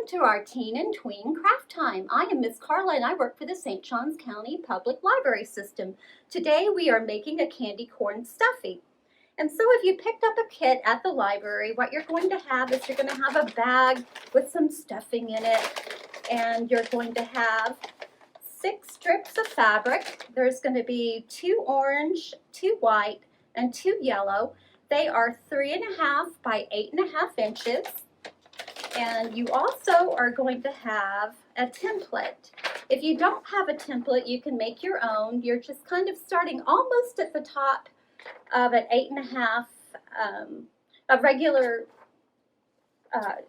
to our Teen and Tween Craft Time. I am Miss Carla and I work for the St. Johns County Public Library System. Today we are making a candy corn stuffie. And so if you picked up a kit at the library, what you're going to have is you're going to have a bag with some stuffing in it, and you're going to have 6 strips of fabric. There's going to be 2 orange, 2 white, and 2 yellow. They are 3.5 by 8.5 inches. And you also are going to have a template. If you don't have a template, you can make your own. You're just kind of starting almost at the top of an 8.5, a regular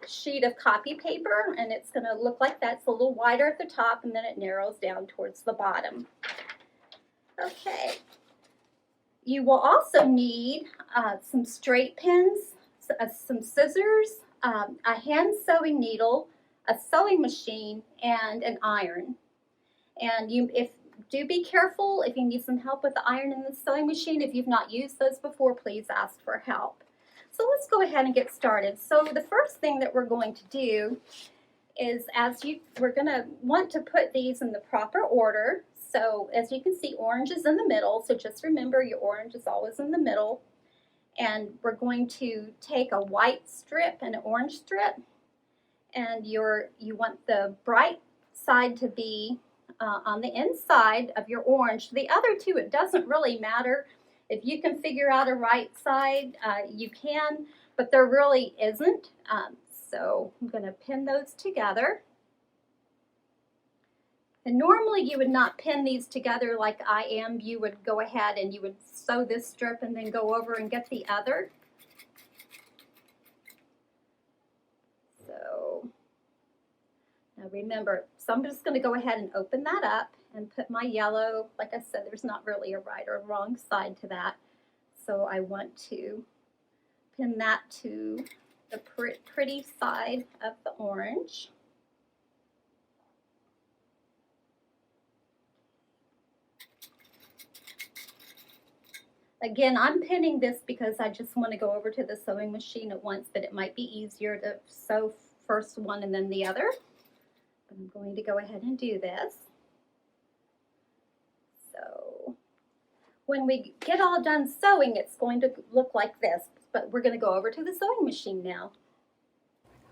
sheet of copy paper, and it's going to look like that. It's a little wider at the top, and then it narrows down towards the bottom. Okay. You will also need some straight pins, some scissors, a hand sewing needle, a sewing machine, and an iron. And do be careful if you need some help with the iron and the sewing machine. If you've not used those before, please ask for help. So let's go ahead and get started. So the first thing that we're going to do is we're going to want to put these in the proper order. So as you can see, orange is in the middle, so just remember your orange is always in the middle. And we're going to take a white strip and an orange strip, and you want the bright side to be on the inside of your orange. The other two, it doesn't really matter. If you can figure out a right side, you can, but there really isn't. So I'm going to pin those together. And normally you would not pin these together like I am. You would go ahead and you would sew this strip and then go over and get the other. So now remember, so I'm just going to go ahead and open that up and put my yellow. Like I said, there's not really a right or wrong side to that. So I want to pin that to the pretty side of the orange. Again, I'm pinning this because I just want to go over to the sewing machine at once, but it might be easier to sew first one and then the other. But I'm going to go ahead and do this. So when we get all done sewing, it's going to look like this, but we're going to go over to the sewing machine now.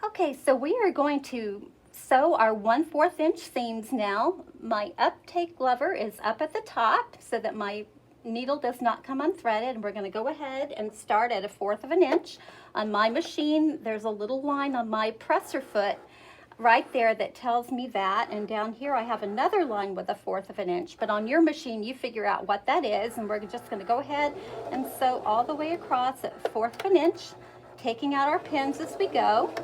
Okay, so we are going to sew our 1/4 inch seams now. My uptake lever is up at the top so that my needle does not come unthreaded, and we're going to go ahead and start at 1/4 inch. On my machine, there's a little line on my presser foot right there that tells me that, and down here I have another line with 1/4 inch, but on your machine you figure out what that is, and we're just going to go ahead and sew all the way across at 1/4 inch, taking out our pins as we go.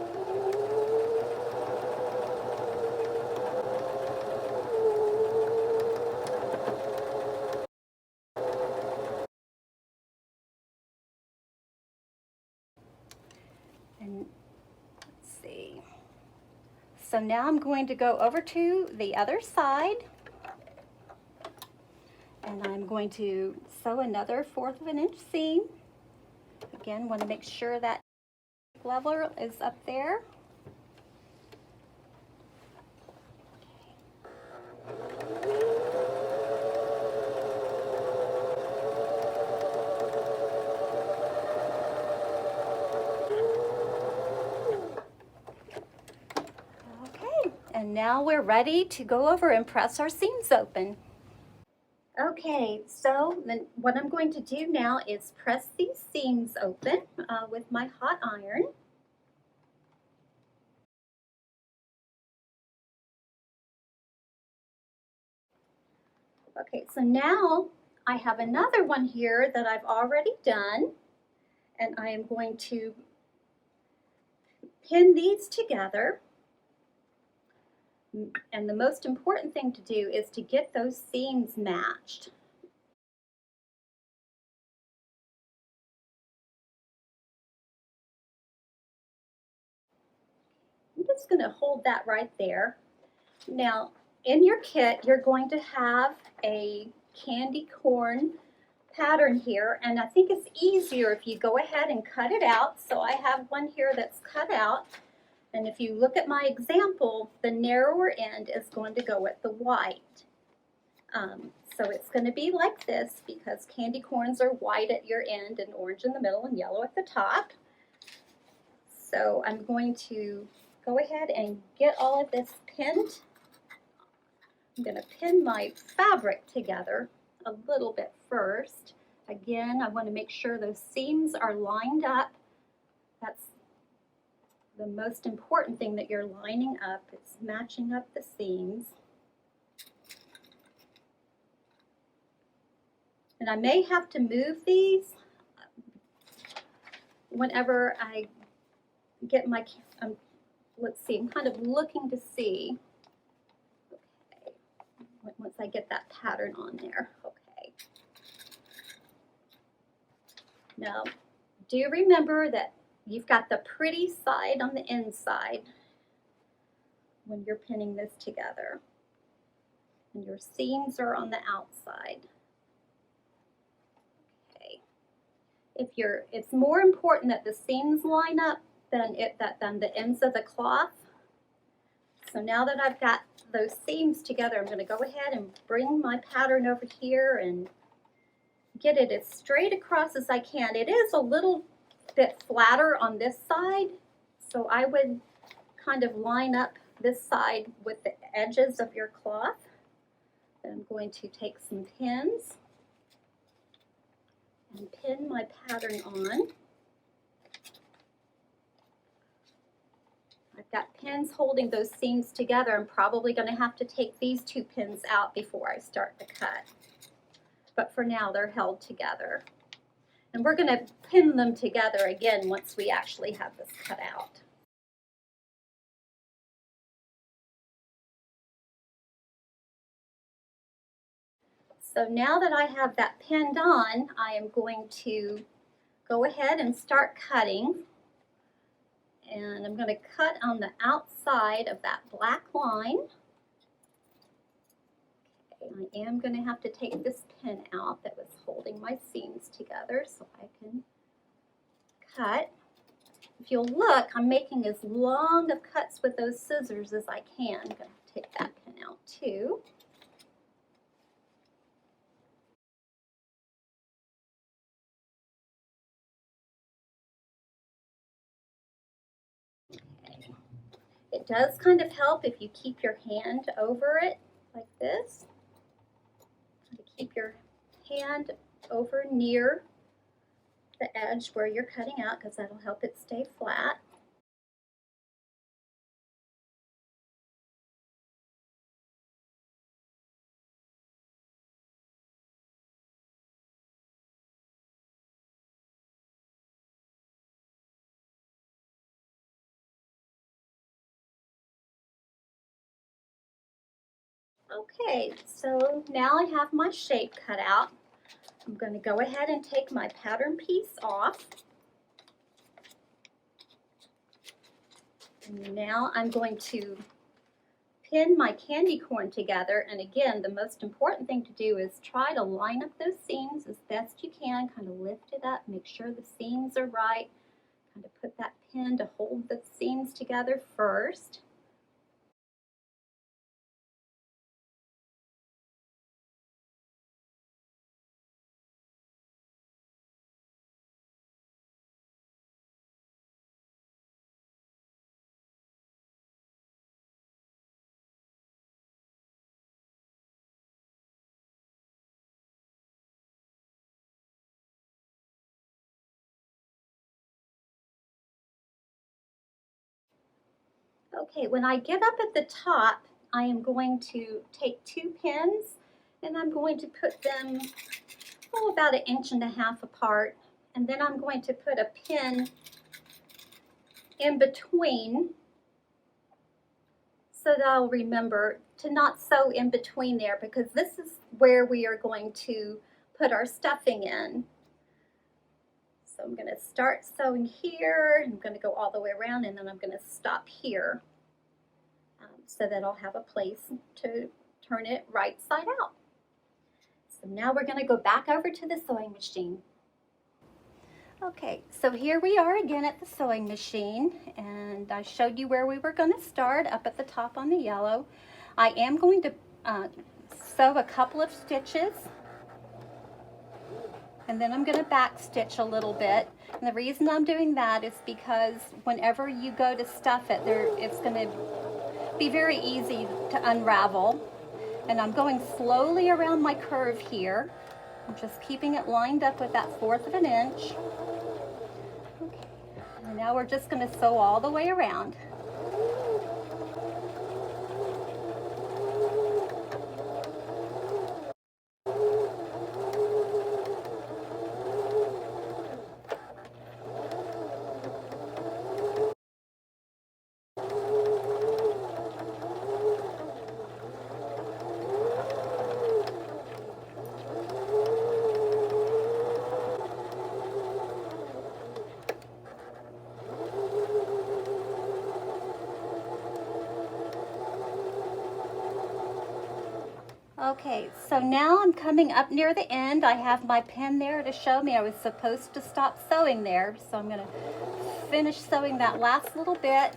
And let's see. So now I'm going to go over to the other side, and I'm going to sew another 1/4 inch seam. Again, want to make sure that lever is up there. And now we're ready to go over and press our seams open. Okay, so then what I'm going to do now is press these seams open with my hot iron. Okay, so now I have another one here that I've already done, and I am going to pin these together. And the most important thing to do is to get those seams matched. I'm just going to hold that right there. Now, in your kit, you're going to have a candy corn pattern here, and I think it's easier if you go ahead and cut it out. So I have one here that's cut out. And if you look at my example, the narrower end is going to go with the white. So it's going to be like this because candy corns are white at your end and orange in the middle and yellow at the top. So I'm going to go ahead and get all of this pinned. I'm going to pin my fabric together a little bit first. Again, I want to make sure those seams are lined up. That's the most important thing, that you're lining up. It's matching up the seams. And I may have to move these whenever I get my, let's see, I'm kind of looking to see, okay, once I get that pattern on there, okay. Now, do remember that you've got the pretty side on the inside when you're pinning this together, and your seams are on the outside. It's more important that the seams line up than the ends of the cloth. So now that I've got those seams together, I'm going to go ahead and bring my pattern over here and get it as straight across as I can. It is a little bit flatter on this side, so I would kind of line up this side with the edges of your cloth. Then I'm going to take some pins and pin my pattern on. I've got pins holding those seams together. I'm probably going to have to take these two pins out before I start the cut. But for now, they're held together. And we're going to pin them together again once we actually have this cut out. So now that I have that pinned on, I am going to go ahead and start cutting. And I'm going to cut on the outside of that black line. Okay, I am going to have to take this pin out that was holding my seams together so I can cut. If you'll look, I'm making as long of cuts with those scissors as I can. I'm going to take that pin out too. It does kind of help if you keep your hand over it like this. Keep your hand over near the edge where you're cutting out, because that'll help it stay flat. Okay, so now I have my shape cut out. I'm going to go ahead and take my pattern piece off. And now I'm going to pin my candy corn together. And again, the most important thing to do is try to line up those seams as best you can. Kind of lift it up, make sure the seams are right. Kind of put that pin to hold the seams together first. Okay, when I get up at the top, I am going to take two pins and I'm going to put them, about 1.5 inches apart. And then I'm going to put a pin in between so that I'll remember to not sew in between there, because this is where we are going to put our stuffing in. So I'm going to start sewing here, I'm going to go all the way around, and then I'm going to stop here so that I'll have a place to turn it right side out. So now we're going to go back over to the sewing machine. Okay, so here we are again at the sewing machine, and I showed you where we were going to start, up at the top on the yellow. I am going to sew a couple of stitches, and then I'm going to back stitch a little bit. And the reason I'm doing that is because whenever you go to stuff it, it's going to be very easy to unravel. And I'm going slowly around my curve here. I'm just keeping it lined up with that 1/4 of an inch. Okay. And now we're just going to sew all the way around. Okay, so now I'm coming up near the end. I have my pen there to show me I was supposed to stop sewing there. So I'm going to finish sewing that last little bit,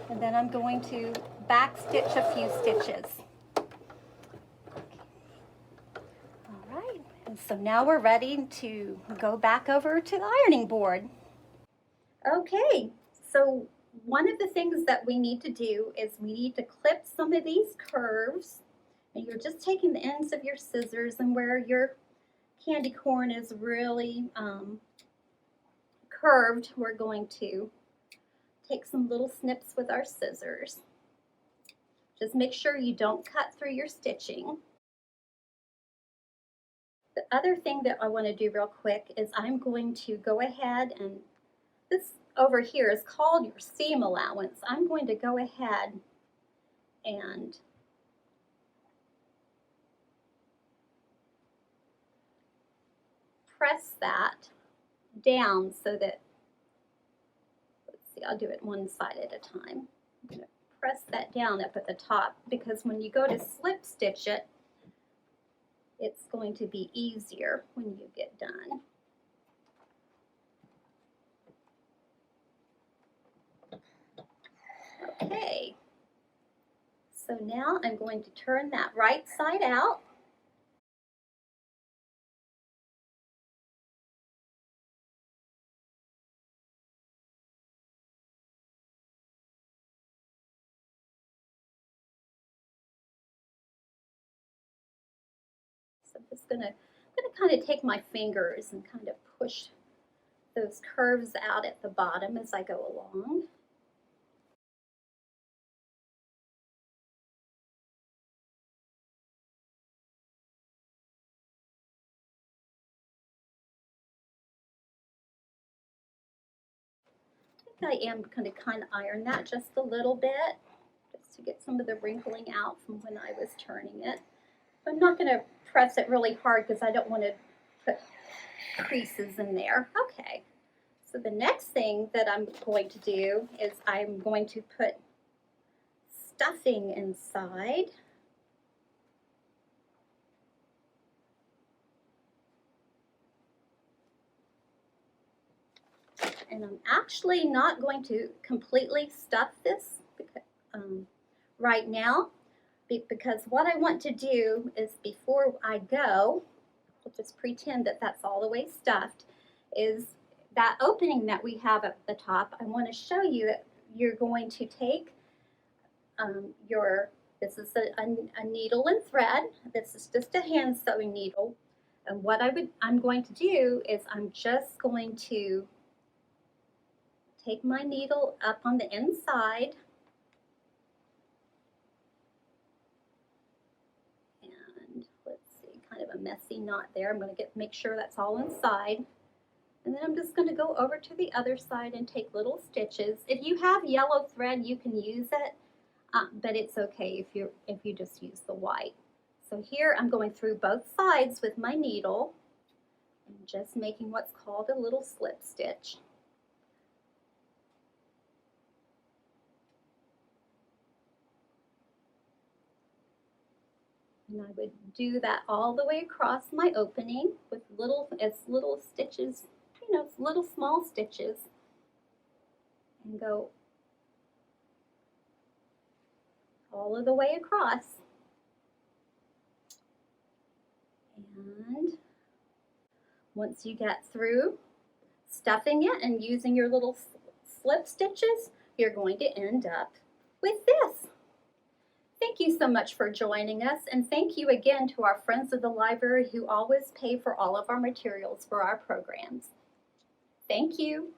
and then I'm going to back stitch a few stitches. All right, and so now we're ready to go back over to the ironing board. Okay, so one of the things that we need to do is we need to clip some of these curves. And you're just taking the ends of your scissors, and where your candy corn is really curved, we're going to take some little snips with our scissors. Just make sure you don't cut through your stitching. The other thing that I want to do real quick is I'm going to go ahead, and this over here is called your seam allowance. I'm going to go ahead and press that down so that, let's see, I'll do it one side at a time. I'm going to press that down up at the top, because when you go to slip stitch it, it's going to be easier when you get done. Okay, so now I'm going to turn that right side out. So I'm just going to kind of take my fingers and kind of push those curves out at the bottom as I go along. I am going to kind of iron that just a little bit, just to get some of the wrinkling out from when I was turning it. I'm not going to press it really hard because I don't want to put creases in there. Okay, so the next thing that I'm going to do is I'm going to put stuffing inside. And I'm actually not going to completely stuff this right now, because what I want to do is, before I go, I'll just pretend that that's all the way stuffed, is that opening that we have at the top. I want to show you that you're going to take this is a needle and thread. This is just a hand sewing needle. And what I'm going to do is I'm just going to take my needle up on the inside, and let's see, kind of a messy knot there. I'm going to make sure that's all inside. And then I'm just going to go over to the other side and take little stitches. If you have yellow thread, you can use it, but it's okay if you just use the white. So here I'm going through both sides with my needle and just making what's called a little slip stitch. And I would do that all the way across my opening with little stitches, you know, little small stitches and go all of the way across. And once you get through stuffing it and using your little slip stitches, you're going to end up with this. Thank you so much for joining us, and thank you again to our friends of the library who always pay for all of our materials for our programs. Thank you.